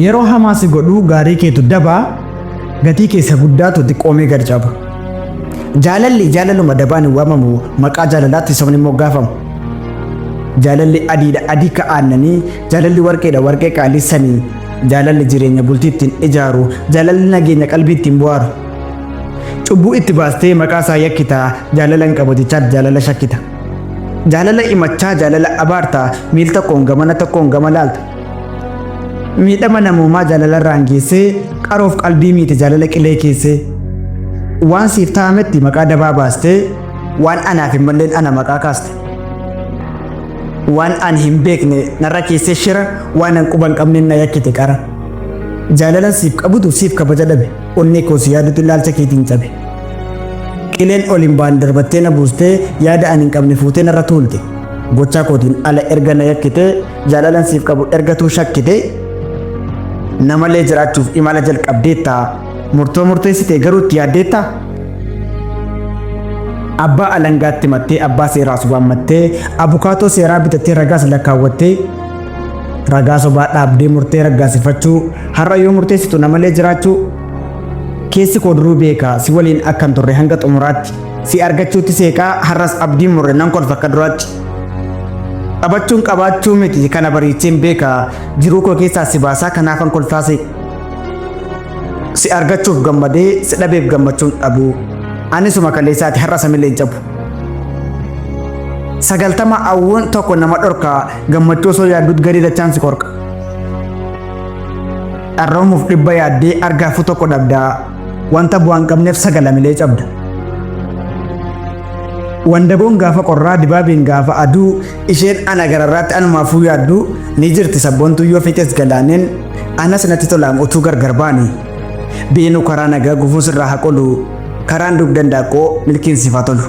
Yeroo hamaasi godhuu gaarii keetu dabaa gatii keessa guddaatu xiqqoomee gad caba. Jaalalli jaalaluma dabaan waamamu maqaa jaalalaatti sabni immoo gaafamu. Jaalalli adiidha adii ka'aannanii jaalalli warqeedha warqee qaalessanii jaalalli jireenya bultii ittiin ijaaru jaalalli nageenya qalbii ittiin bu'aaru. Cubbuu itti baastee maqaa isaa yakkitaa jaalala hin qabotichaatti jaalala shakkita. Jaalala imachaa jaalala abaartaa miil tokkoon gamana tokkoon gama laalta. Miidhama namummaa jaalala irraan geessee qaroof qalbii miite jaalala qilee keessee waan siif ta'ametti maqaa dabaa baastee waan anaaf hin malleen ana maqaa kaaste. Waan ani hin beekne narra keessee shira waan an quban qabne na yakkite qara. Jaalala siif qabutu siif kabaja dhabe onnee koo si yaadutu ilaalcha keetiin cabe. Qileen ol hin baan darbattee na buustee yaada ani hin qabne fuutee narra tuulte. Gochaa kootiin ala erga na yakkite jaalalan siif qabu ergatuu shakkite. Namalee jiraachuuf imala jalqabdeetta murtoo murteessite garuu itti yaaddeetta. Abbaa alangaatti mattee abbaa seeraas waammattee abukaatoo seeraa bitattee ragaas lakkaawwattee ragaa sobaa dhaabdee murtee raggaasifachuu har'a yoo murteessitu namalee jiraachuu keessi koo duruu beekaa si waliin akkan turre hanga xumuraatti si argachuutti seeqaa har'as abdiin murre nan kolfa akka duraatti. Qabachuun qabaachuu miti kana bariicheen beekaa jiruu koo keessaa si baasaa kanaafan kolfaase. Si argachuuf gammadee si dhabeef gammachuun dhabu. Anisuma kaleessaati har'a samillee hin cabu. 90 awwuun tokko nama dhorka gammachuu osoo yaadduut garii dachaan si qorqa. Dharroomuuf dhibba yaaddee argaafuu tokko dhabdaa wanta bu'aan qabneef 9 milee cabda. Wandaboon gaafa qorraa dibaabeen gaafa aduu isheen ana gararraatti anumaafuu yaaddu ni jirti sabboontu yoo fiixes galaaneen anas natti tolaan utuu gargar baani. Beenuu karaa nagaa gufuus irraa haqolu karaan dugdan daaqoo milkiin siifaa tolu.